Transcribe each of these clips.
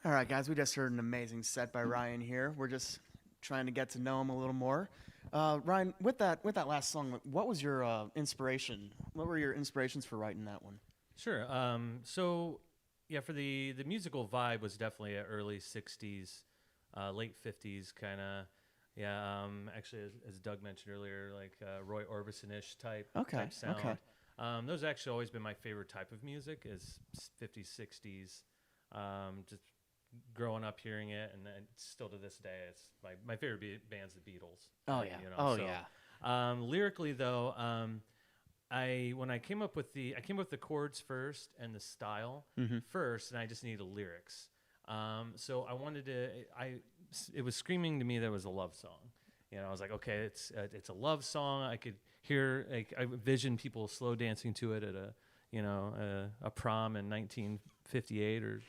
All right, guys, we just heard an amazing set by Ryan here. We're just trying to get to know him a little more. Ryan, with that last song, what was your inspiration? What were your inspirations for writing that one? Sure. Yeah, for the musical vibe was definitely a early '60s, late '50s kind of. Yeah. Actually, as Doug mentioned earlier, like Roy Orbison-ish Okay, type okay. sound. Those have actually always been my favorite type of music is '50s, '60s. Just growing up hearing it, and then still to this day, it's my favorite band's the Beatles. Oh Right, yeah, you know. oh So, yeah. lyrically though, I when I came up with the chords first and the style Mm-hmm. first, and I just needed lyrics. So I wanted to. It was screaming to me that it was a love song. You know, I was like, okay, it's a love song. I could hear, like, I envisioned people slow dancing to it at a prom in 1958 or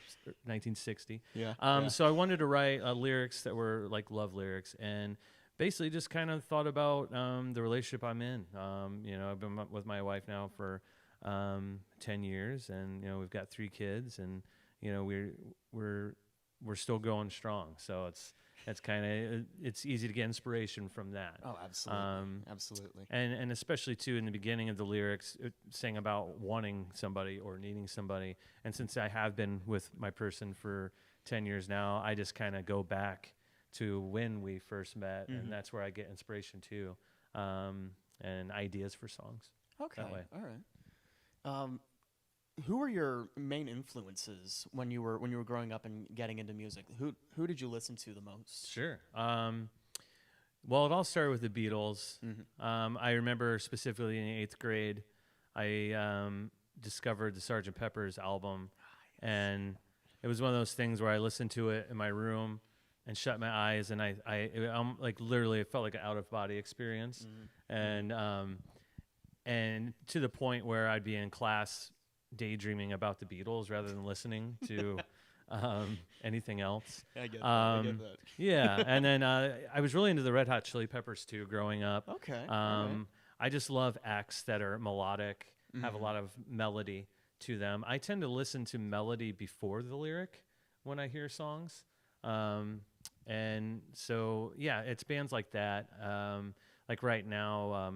1960. Yeah, yeah. So I wanted to write lyrics that were like love lyrics, and basically just kind of thought about the relationship I'm in. I've been with my wife now for 10 years, and we've got 3 kids, and we're still going strong. So it's easy to get inspiration from that. Oh, absolutely, absolutely. And especially too in the beginning of the lyrics, it sang about wanting somebody or needing somebody. And since I have been with my person for 10 years now, I just kind of go back to when we first met, Mm-hmm. and that's where I get inspiration too, and ideas for songs. Okay, That way. all right. Who were your main influences when you were growing up and getting into music? Who did you listen to the most? Sure. Well, it all started with the Beatles. Mm-hmm. I remember specifically in 8th grade, I discovered the Sgt. Pepper's album, and it was one of those things where I listened to it in my room and shut my eyes, and like literally, it felt like an out of body experience, Mm-hmm. and to the point where I'd be in class daydreaming about the Beatles rather than listening to anything else. I get that. I get that. Yeah, and then I was really into the Red Hot Chili Peppers too growing up. Okay. All right. I just love acts that are melodic, have a Mm-hmm. lot of melody to them. I tend to listen to melody before the lyric when I hear songs. And so, yeah, it's bands like that. Like right now,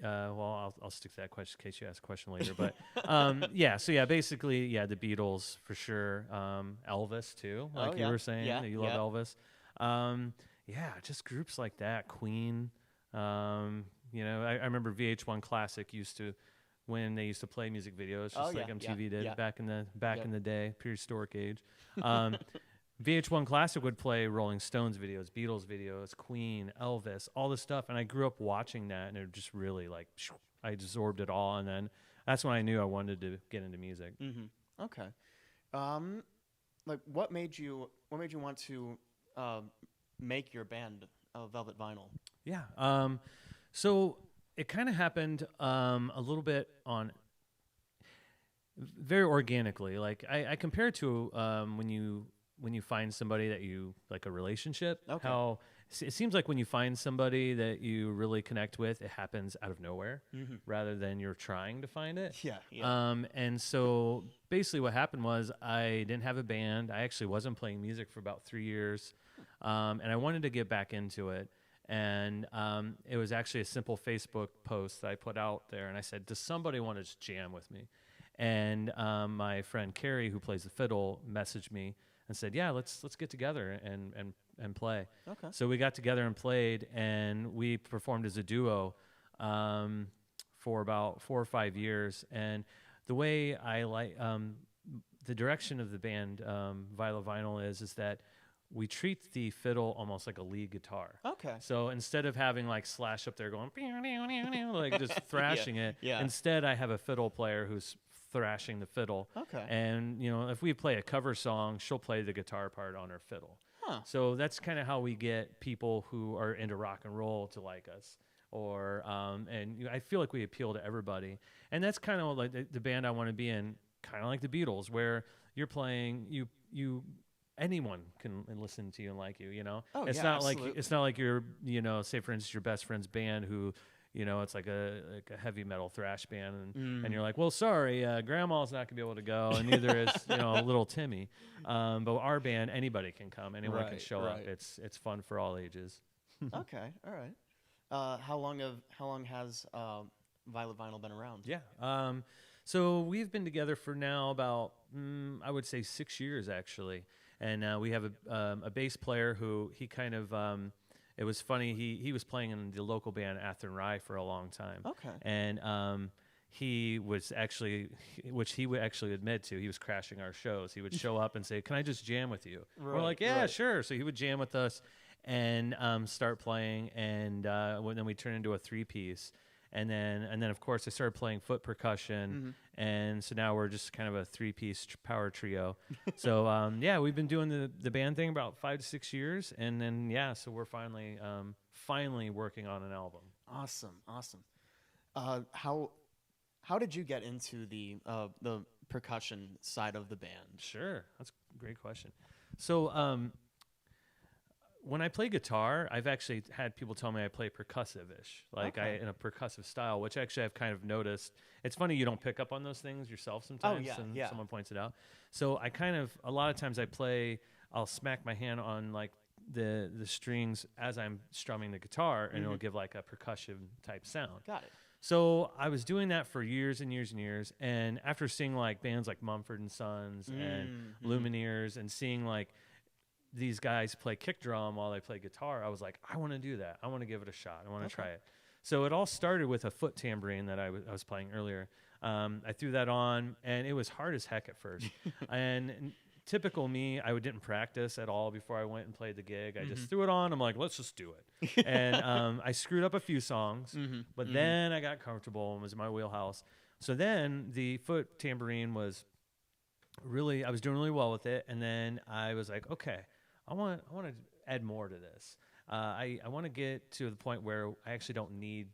well, I'll stick to that question in case you ask a question later. But yeah, so yeah, basically, yeah, the Beatles for sure. Elvis too, like Oh you yeah. were saying, Yeah. that you love Yeah. Elvis. Yeah, just groups like that. Queen. I remember VH1 Classic when they used to play music videos, just Oh like yeah. MTV Yeah. did Yeah. back in Yep. the day, prehistoric age. Um, VH1 Classic would play Rolling Stones videos, Beatles videos, Queen, Elvis, all this stuff, and I grew up watching that, and it just really like I absorbed it all, and then that's when I knew I wanted to get into music. Mm-hmm. Okay. Um, like what made you want to make your band Velvet Vinyl? Yeah. So it kind of happened a little bit on very organically. Like I compare it to when you find somebody that you like a relationship. Okay. How it seems like when you find somebody that you really connect with, it happens out of nowhere Mm-hmm. rather than you're trying to find it. Yeah. Yeah. And so basically what happened was I didn't have a band. I actually wasn't playing music for about 3 years. And I wanted to get back into it. And it was actually a simple Facebook post that I put out there. And I said, does somebody want to just jam with me? And my friend Carrie, who plays the fiddle, messaged me and said, yeah, let's get together and play. Okay. So we got together and played, and we performed as a duo for about 4 or 5 years. And the way I like the direction of the band, Viola Vinyl, is that we treat the fiddle almost like a lead guitar. Okay. So instead of having like Slash up there going like just thrashing it, Yeah. instead I have a fiddle player who's thrashing the fiddle. Okay. And if we play a cover song, she'll play the guitar part on her fiddle. Huh. So that's kind of how we get people who are into rock and roll to like us. Or and I feel like we appeal to everybody, and that's kind of like the band I want to be in, kind of like the Beatles, where you're playing you anyone can listen to you and like you. Oh, It's yeah, not like absolutely. it's not like you're say for instance your best friend's band who it's like a heavy metal thrash band, and you're like, well, sorry, Grandma's not gonna be able to go, and neither is little Timmy. But our band, anybody can come, anyone can show up. It's fun for all ages. Okay, all right. How long has Violet Vinyl been around? Yeah. So we've been together for now about I would say 6 years actually, and we have a bass player who he kind of. It was funny. He was playing in the local band Athen Rye for a long time. Okay. And he was actually, which he would actually admit to, he was crashing our shows. He would show up and say, "Can I just jam with you?" We're like, "Yeah, sure." So he would jam with us and start playing, and then we turned into a 3-piece. And then of course I started playing foot percussion, and so now we're just kind of a 3-piece power trio. So yeah, we've been doing the band thing about 5 to 6 years, and then so we're finally working on an album. Awesome. How did you get into the percussion side of the band? Sure, that's a great question. So when I play guitar, I've actually had people tell me I play percussive-ish, like in a percussive style, which actually I've kind of noticed. It's funny you don't pick up on those things yourself sometimes, someone points it out. So I kind of, a lot of times I'll smack my hand on like the strings as I'm strumming the guitar, and it'll give like a percussion type sound. Got it. So I was doing that for years and years and years, and after seeing like bands like Mumford & Sons and Lumineers, and seeing like these guys play kick drum while they play guitar, I was like, I want to do that. I want to give it a shot. I want to try it. So it all started with a foot tambourine that I was playing earlier. I threw that on, and it was hard as heck at first. And typical me, I didn't practice at all before I went and played the gig. I just threw it on. I'm like, let's just do it. And I screwed up a few songs, but then I got comfortable and was in my wheelhouse. So then the foot tambourine I was doing really well with it. And then I was like, okay, I want to add more to this. I want to get to the point where I actually don't need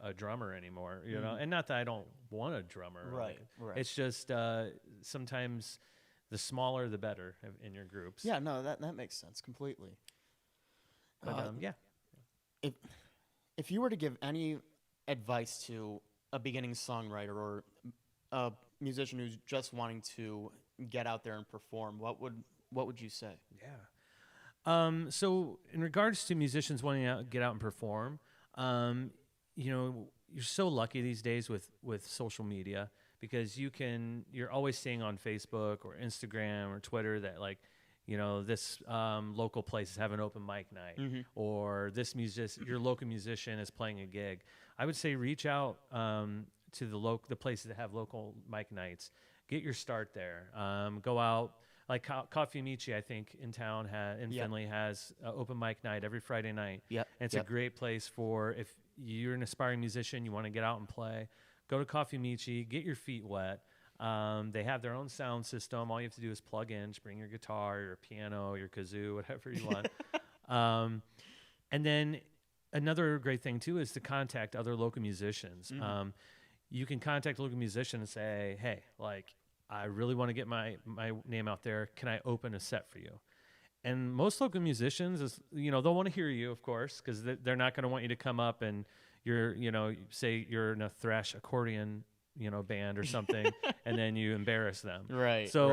a drummer anymore, and not that I don't want a drummer. Right. It's just sometimes the smaller the better in your groups. Yeah, no, that makes sense completely. But If you were to give any advice to a beginning songwriter or a musician who's just wanting to get out there and perform, what would you say? Yeah. So in regards to musicians wanting to get out and perform, you're so lucky these days with social media, because you're always seeing on Facebook or Instagram or Twitter that like, this local place is having open mic night, or your local musician is playing a gig. I would say reach out to the places that have local mic nights. Get your start there. Go out. Like Coffee Amici, I think, in town Finley has open mic night every Friday night. Yep. And it's a great place for if you're an aspiring musician, you want to get out and play. Go to Coffee Amici, get your feet wet. They have their own sound system. All you have to do is plug in, just bring your guitar, your piano, your kazoo, whatever you want. And then another great thing, too, is to contact other local musicians. You can contact a local musician and say, hey, like, I really want to get my name out there. Can I open a set for you? And most local musicians, they'll want to hear you, of course, because they're not going to want you to come up and say you're in a thrash accordion, band or something, and then you embarrass them. Right. So,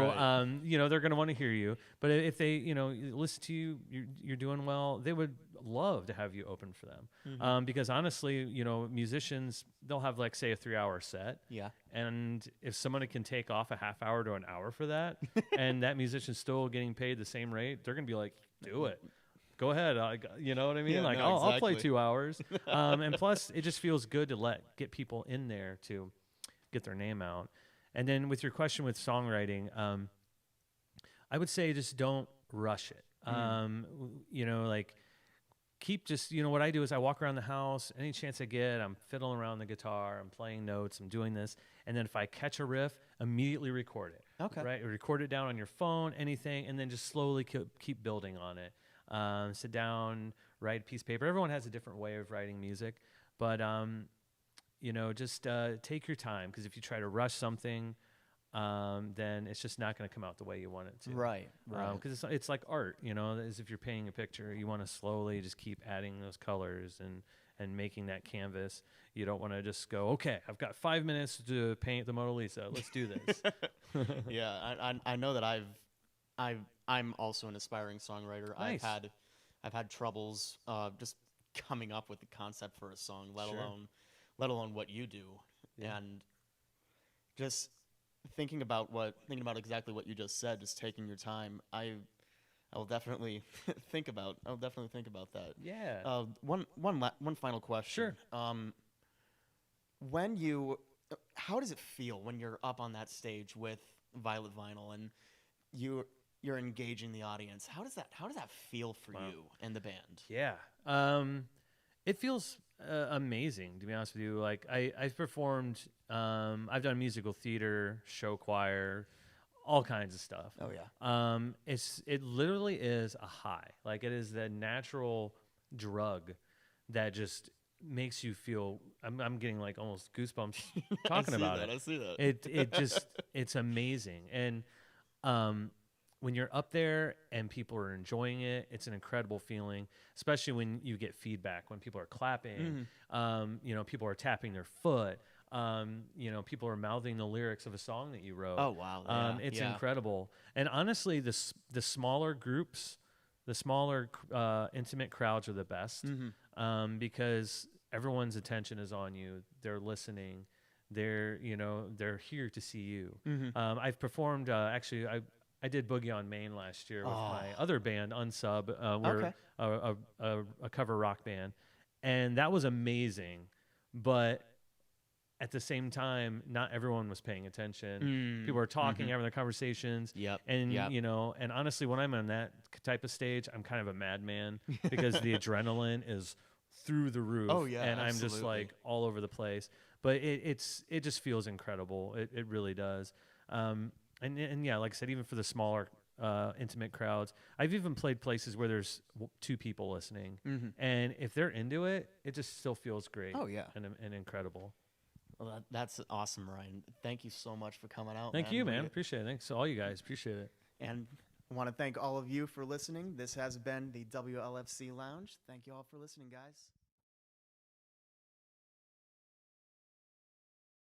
they're going to want to hear you. But if they, listen to you, you're doing well, they would love to have you open for them. Because honestly, musicians, they'll have like, say, a 3-hour set. Yeah. And if somebody can take off a half hour to an hour for that, and that musician's still getting paid the same rate, they're going to be like, do it. Go ahead. You know what I mean? Yeah, I'll play exactly. 2 hours. And plus, it just feels good to get people in there to get their name out. And then with your question with songwriting, I would say just don't rush it. Keep just, what I do is I walk around the house, any chance I get, I'm fiddling around the guitar, I'm playing notes, I'm doing this. And then if I catch a riff, immediately record it. Okay. Right? Record it down on your phone, anything, and then just slowly keep building on it. Sit down, write a piece of paper. Everyone has a different way of writing music, but just take your time, because if you try to rush something, then it's just not going to come out the way you want it to. Right. Because it's like art, as if you're painting a picture, you want to slowly just keep adding those colors and making that canvas. You don't want to just go, okay, I've got 5 minutes to paint the Mona Lisa. Let's do this. Yeah, I know that I'm also an aspiring songwriter. Nice. I've had troubles just coming up with the concept for a song, let Sure. alone what you do. Yeah. And just thinking about exactly what you just said, just taking your time, I will definitely think about that. Yeah. One final question. Sure. How does it feel when you're up on that stage with Violet Vinyl and you're engaging the audience? How does that feel for you and the band? Yeah. It feels amazing, to be honest with you. Like I've performed, I've done musical theater, show choir, all kinds of stuff. Oh yeah. It literally is a high. Like it is the natural drug that just makes you feel. I'm getting like almost goosebumps talking about it. I see that. It's amazing. And when you're up there and people are enjoying it, it's an incredible feeling, especially when you get feedback, when people are clapping, people are tapping their foot, people are mouthing the lyrics of a song that you wrote. Oh, wow. It's incredible. And honestly, the smaller groups, the smaller intimate crowds are the best because everyone's attention is on you. They're listening. They're here to see you. I've performed, actually, I did Boogie on Main last year with my other band, Unsub. We're a cover rock band. And that was amazing. But at the same time, not everyone was paying attention. People were talking, having their conversations. And honestly, when I'm on that type of stage, I'm kind of a madman because the adrenaline is through the roof. Oh, yeah, and absolutely. I'm just like all over the place. But it just feels incredible. It really does. And yeah, like I said, even for the smaller intimate crowds, I've even played places where there's 2 people listening, and if they're into it, it just still feels great. Oh yeah, and incredible. Well, that's awesome, Ryan. Thank you so much for coming out. Thank you, man. Appreciate it. Thanks to all you guys. Appreciate it. And I want to thank all of you for listening. This has been the WLFC Lounge. Thank you all for listening, guys.